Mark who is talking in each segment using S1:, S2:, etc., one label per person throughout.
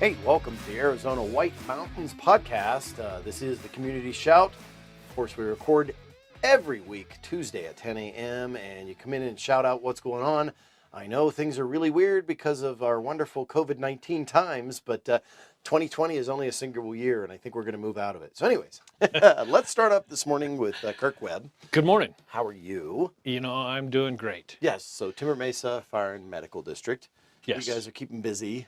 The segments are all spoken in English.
S1: Hey, welcome to the Arizona White Mountains podcast. This is the Community Shout. Of course, we record every week, Tuesday at 10 a.m., and you come in and shout out what's going on. I know things are really weird because of our wonderful COVID-19 times, but 2020 is only a single year, and I think we're going to move out of it. So anyways, let's start up this morning with Kirk Webb.
S2: Good morning.
S1: How are you?
S2: You know, I'm doing great.
S1: Yes, so Timber Mesa Fire and Medical District.
S2: Yes.
S1: You guys are keeping busy.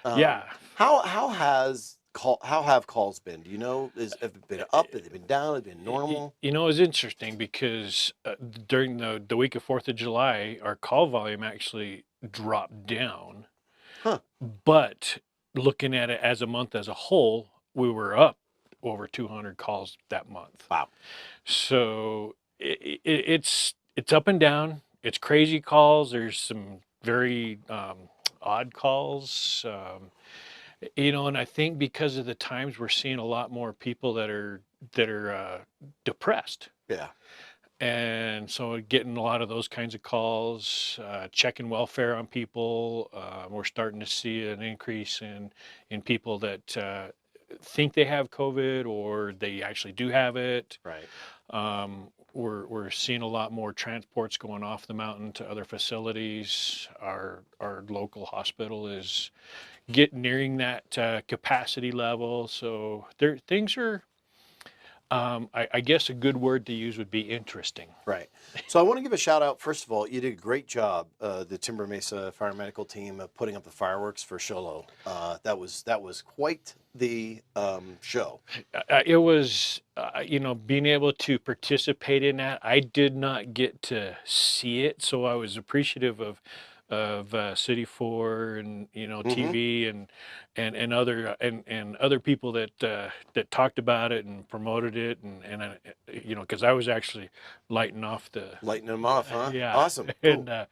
S2: Yeah.
S1: How have calls been? Do you know? Have it been up? Have they been down? Have they been normal?
S2: You know, it's interesting because during the week of 4th of July, our call volume actually dropped down.
S1: Huh.
S2: But looking at it as a month as a whole, we were up over 200 calls that month.
S1: Wow.
S2: So it's up and down. It's crazy calls. There's some very odd calls. You know, and I think because of the times, we're seeing a lot more people that are depressed.
S1: Yeah.
S2: And so getting a lot of those kinds of calls, checking welfare on people. We're starting to see an increase in people that think they have COVID or they actually do have it.
S1: Right.
S2: We're seeing a lot more transports going off the mountain to other facilities. Our local hospital is nearing that capacity level. So things are, I guess a good word to use would be interesting.
S1: Right. So I want to give a shout out. First of all, you did a great job, the Timber Mesa Fire and Medical team, of putting up the fireworks for Sholo. That was quite the show.
S2: It was, you know, being able to participate in that. I did not get to see it, so I was appreciative of City 4 and, you know, TV and other people that talked about it and promoted it and you know, because I was actually lighting them off,
S1: huh?
S2: yeah.
S1: Awesome. Cool.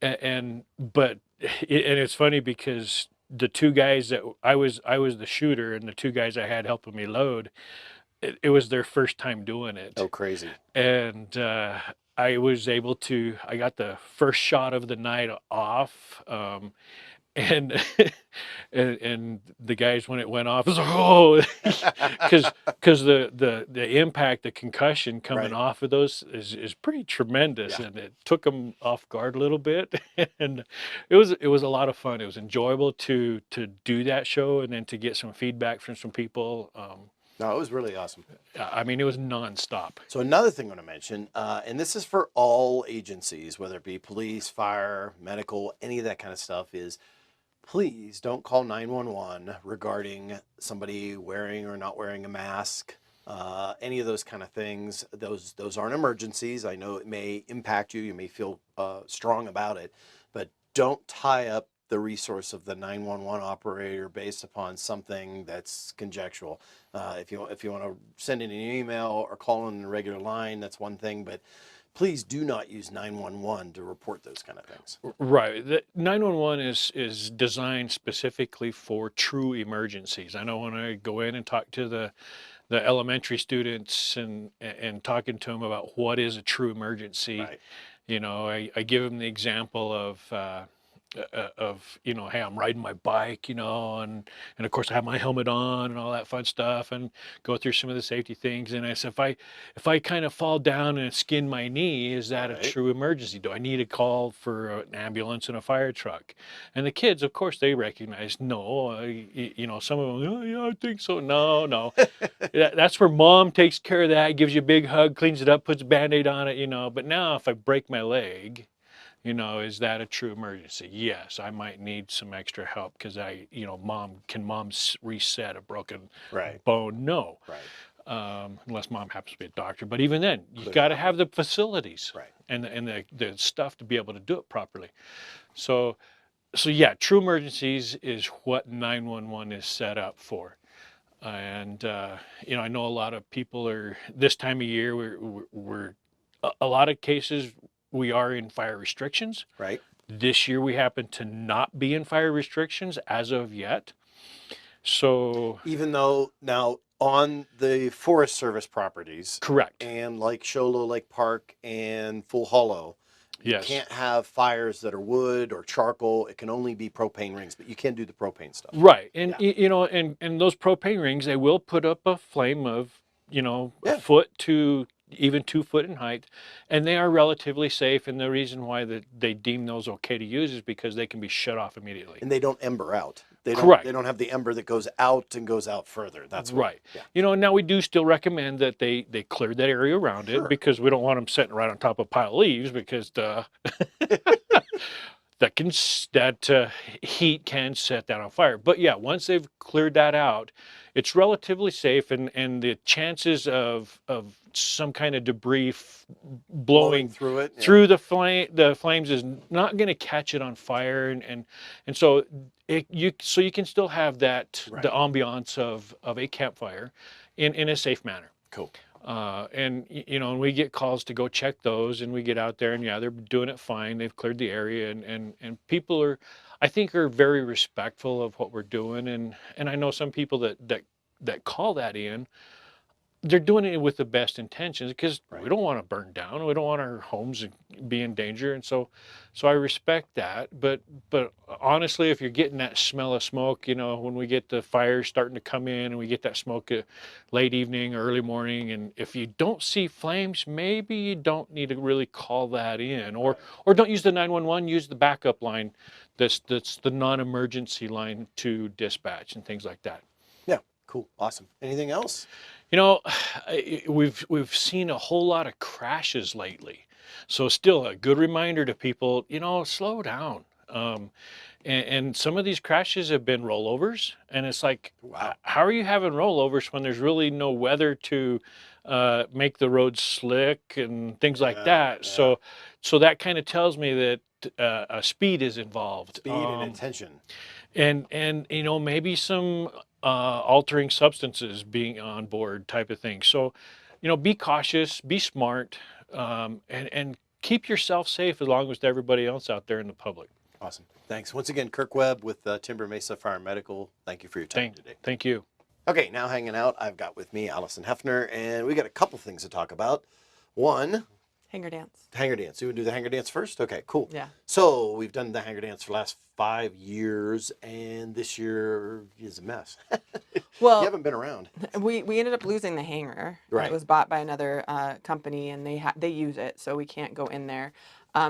S2: But it's funny because the two guys that I was the shooter, and the two guys I had helping me load, it was their first time doing it.
S1: Oh, crazy.
S2: And I got the first shot of the night off. And and the guys, when it went off, was like, oh, because the impact, the concussion coming
S1: Right.
S2: off of those is pretty tremendous.
S1: Yeah.
S2: And it took them off guard a little bit. And it was a lot of fun. It was enjoyable to do that show and then to get some feedback from some people.
S1: No, it was really awesome.
S2: I mean, it was nonstop.
S1: So another thing I want to mention, and this is for all agencies, whether it be police, fire, medical, any of that kind of stuff, is please don't call 911 regarding somebody wearing or not wearing a mask, any of those kind of things. Those aren't emergencies. I know it may impact you. You may feel strong about it, but don't tie up the resource of the 911 operator based upon something that's conjectural. If you want to send in an email or call in a regular line, that's one thing, but please do not use 911 to report those kind of things.
S2: Right. The 911 is designed specifically for true emergencies. I know when I go in and talk to the elementary students and talking to them about what is a true emergency,
S1: Right.
S2: you know, I give them the example of, you know, hey, I'm riding my bike, you know, and of course I have my helmet on and all that fun stuff, and go through some of the safety things. And I said, if I kind of fall down and skin my knee, is that
S1: Right.
S2: a true emergency? Do I need a call for an ambulance and a fire truck? And the kids, of course, they recognize, no, you know, some of them, oh, yeah, I think so. No. That's where mom takes care of that, gives you a big hug, cleans it up, puts a Band-Aid on it, you know. But now if I break my leg, you know, is that a true emergency? Yes, I might need some extra help because you know, mom reset a broken
S1: Right.
S2: bone? No.
S1: Right.
S2: Unless mom happens to be a doctor. But even then, you got to have the facilities,
S1: Right.
S2: and the stuff to be able to do it properly. So yeah, true emergencies is what 911 is set up for. And you know, I know a lot of people are, this time of year, we're a lot of cases, we are in fire restrictions.
S1: Right.
S2: This year we happen to not be in fire restrictions as of yet. So
S1: even though now on the Forest Service properties,
S2: correct,
S1: and like Sholo Lake Park and Full Hollow, You
S2: Yes.
S1: can't have fires that are wood or charcoal. It can only be propane rings, but you can do the propane stuff.
S2: Right. And
S1: Yeah.
S2: you know, and those propane rings, they will put up a flame of, you know, a
S1: Yeah.
S2: foot to even 2 foot in height, and they are relatively safe. And the reason why that they deem those okay to use is because they can be shut off immediately.
S1: And they don't ember out.
S2: Correct.
S1: They don't have the ember that goes out and goes out further. That's why.
S2: Right.
S1: Yeah.
S2: You know, now we do still recommend that they clear that area around
S1: Sure.
S2: it, because we don't want them sitting right on top of a pile of leaves, because the that heat can set that on fire. But yeah, once they've cleared that out, it's relatively safe, and the chances of some kind of debris blowing
S1: through it.
S2: through the flames is not going to catch it on fire, and so you can still have that
S1: Right.
S2: the ambiance of a campfire in a safe manner.
S1: Cool.
S2: And you know, and we get calls to go check those, and we get out there, and yeah, they're doing it fine. They've cleared the area, and people are, I think, are very respectful of what we're doing, and I know some people that call that in, they're doing it with the best intentions, because
S1: Right.
S2: we don't want to burn down. We don't want our homes to be in danger. And so I respect that. But honestly, if you're getting that smell of smoke, you know, when we get the fires starting to come in and we get that smoke late evening, early morning, and if you don't see flames, maybe you don't need to really call that in, or don't use the 911, use the backup line. That's the non-emergency line to dispatch and things like that.
S1: Yeah. Cool. Awesome. Anything else?
S2: You know, we've seen a whole lot of crashes lately, so still a good reminder to people, you know, slow down. And some of these crashes have been rollovers, and it's like,
S1: Wow.
S2: how are you having rollovers when there's really no weather to make the roads slick and things like that?
S1: Yeah.
S2: So that kind of tells me that speed is involved.
S1: Speed and intention.
S2: And you know, maybe some altering substances being on board type of thing. So, you know, be cautious, be smart, and keep yourself safe along with everybody else out there in the public.
S1: Awesome. Thanks. Once again, Kirk Webb with Timber Mesa Fire and Medical. Thank you for your time today.
S2: Thank you.
S1: Okay, now hanging out, I've got with me Allison Hephner, and we got a couple things to talk about. One,
S3: Hangar Dance.
S1: Hangar Dance. You want to do the Hangar Dance first? Okay, cool.
S3: Yeah.
S1: So we've done the Hangar Dance for the last 5 years, and this year is a mess.
S3: Well,
S1: You haven't been around.
S3: we ended up losing the hangar.
S1: Right.
S3: It was bought by another company, and they use it, so we can't go in there.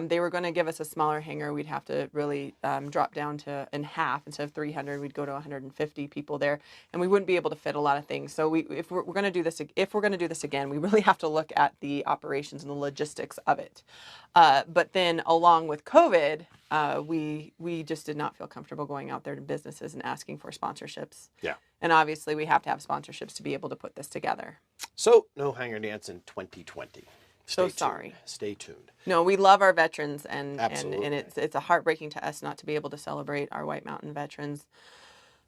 S3: They were going to give us a smaller hangar. We'd have to really drop down to in half. Instead of 300, we'd go to 150 people there, and we wouldn't be able to fit a lot of things. So if we're going to do this, again, we really have to look at the operations and the logistics of it. But then, along with COVID, we just did not feel comfortable going out there to businesses and asking for sponsorships.
S1: Yeah.
S3: And obviously, we have to have sponsorships to be able to put this together.
S1: So no Hangar Dance in 2020.
S3: So
S1: Stay
S3: sorry.
S1: tuned. Stay tuned.
S3: No, we love our veterans, and
S1: Absolutely.
S3: it's a heartbreaking to us not to be able to celebrate our White Mountain veterans.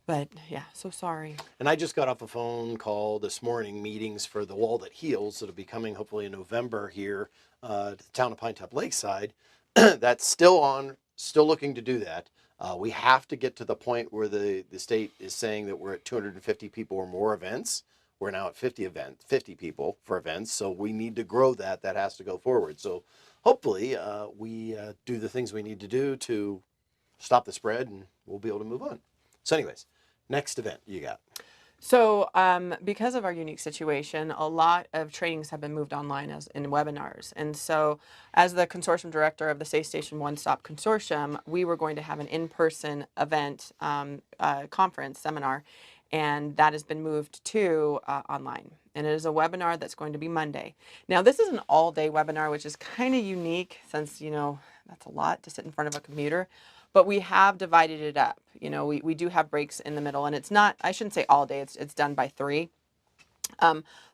S3: But yeah, so sorry.
S1: And I just got off a phone call this morning, meetings for the Wall That Heals that'll be coming hopefully in November here to the town of Pinetop, Lakeside. That's still looking to do that. We have to get to the point where the state is saying that we're at 250 people or more events. We're now at 50 people for events. So we need to grow that. That has to go forward. So hopefully we do the things we need to do to stop the spread, and we'll be able to move on. So anyways, next event you got.
S3: So because of our unique situation, a lot of trainings have been moved online as in webinars. And so as the consortium director of the Safe Station One Stop Consortium, we were going to have an in-person event, conference, seminar, and that has been moved to online. And it is a webinar that's going to be Monday. Now, this is an all-day webinar, which is kind of unique since, you know, that's a lot to sit in front of a computer. But we have divided it up. You know, we do have breaks in the middle, and it's not, I shouldn't say all day, it's done by 3.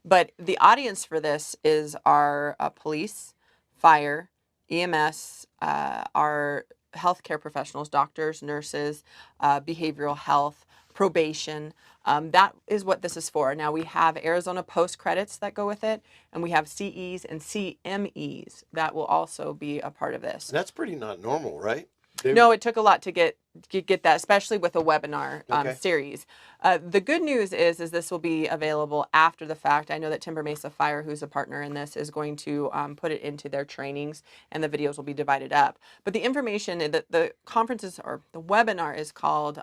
S3: But the audience for this is our police, fire, EMS, our healthcare professionals, doctors, nurses, behavioral health, probation. That is what this is for. Now we have Arizona Post credits that go with it, and we have CEs and CMEs that will also be a part of this.
S1: That's pretty not normal, right?
S3: No, it took a lot to get get that, especially with a webinar
S1: Okay.
S3: series. The good news is this will be available after the fact. I know that Timber Mesa Fire, who's a partner in this, is going to put it into their trainings, and the videos will be divided up. But the information that the conferences or the webinar is called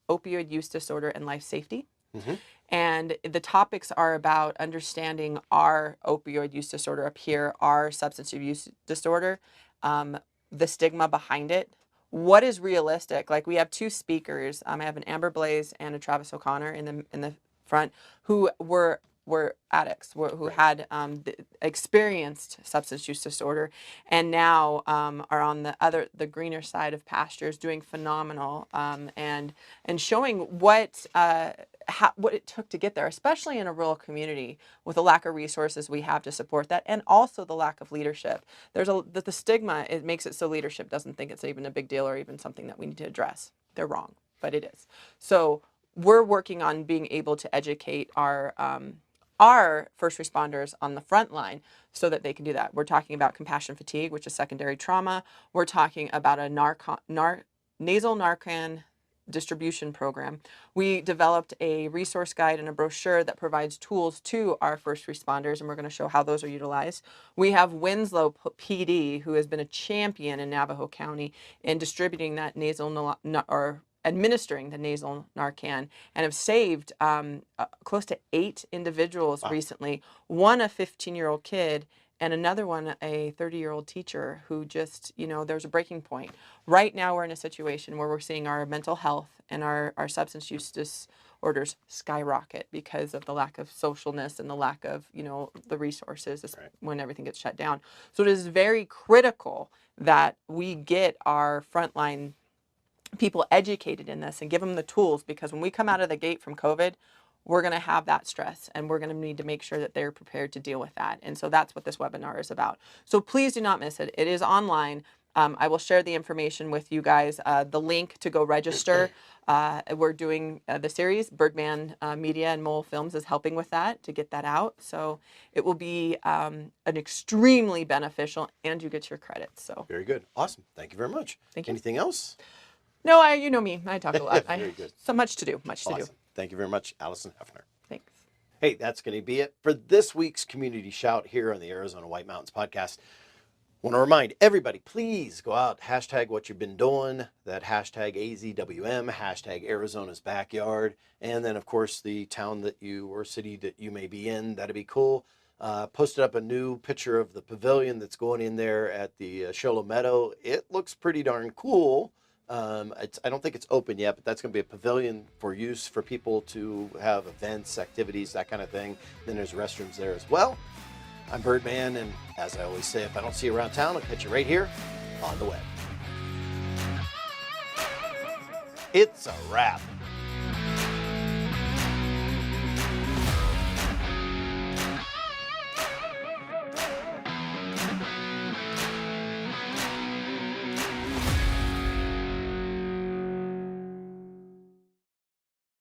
S3: Opioid Use Disorder and Life Safety.
S1: Mm-hmm.
S3: And the topics are about understanding our opioid use disorder up here, our substance use disorder, the stigma behind it. What is realistic? Like, we have two speakers. I have an Amber Blaze and a Travis O'Connor in the front, who were addicts, who had experienced substance use disorder, and now are on the greener side of pastures, doing phenomenal, and showing what it took to get there, especially in a rural community with the lack of resources we have to support that, and also the lack of leadership. There's the stigma. It makes it so leadership doesn't think it's even a big deal or even something that we need to address. They're wrong, but it is. So we're working on being able to educate our first responders on the front line so that they can do that. We're talking about compassion fatigue, which is secondary trauma. We're talking about a nasal Narcan distribution program. We developed a resource guide and a brochure that provides tools to our first responders, and we're going to show how those are utilized. We have Winslow PD, who has been a champion in Navajo County in distributing that nasal or administering the nasal Narcan, and have saved close to 8 individuals recently. One a 15-year-old kid, and another one a 30-year-old teacher who just, there's a breaking point. Right now we're in a situation where we're seeing our mental health and our substance use disorders skyrocket because of the lack of socialness and the lack of, the resources when everything gets shut down. So it is very critical that we get our frontline people educated in this and give them the tools, because when we come out of the gate from COVID, we're going to have that stress, and we're going to need to make sure that they're prepared to deal with that. And so that's what this webinar is about. So please do not miss it. It is online. I will share the information with you guys, the link to go register. We're doing the series. Birdman Media and Mole Films is helping with that to get that out. So it will be an extremely beneficial, and you get your credits. So
S1: Very good. Awesome. Thank you very much.
S3: Thank you.
S1: Anything else?
S3: No, you know me. I talk a lot.
S1: Very good.
S3: So much to do. Much to do.
S1: Awesome. Thank you very much, Allison Hephner.
S3: Thanks.
S1: Hey, that's going to be it for this week's Community Shout here on the Arizona White Mountains podcast. Want to remind everybody, please go out, hashtag what you've been doing, that hashtag AZWM, hashtag Arizona's Backyard, and then, of course, the town that you or city that you may be in. That'd be cool. Posted up a new picture of the pavilion that's going in there at the Sholo Meadow. It looks pretty darn cool. I don't think it's open yet, but that's going to be a pavilion for use for people to have events, activities, that kind of thing. Then there's restrooms there as well. I'm Birdman, and as I always say, if I don't see you around town, I'll catch you right here on the web. It's a wrap.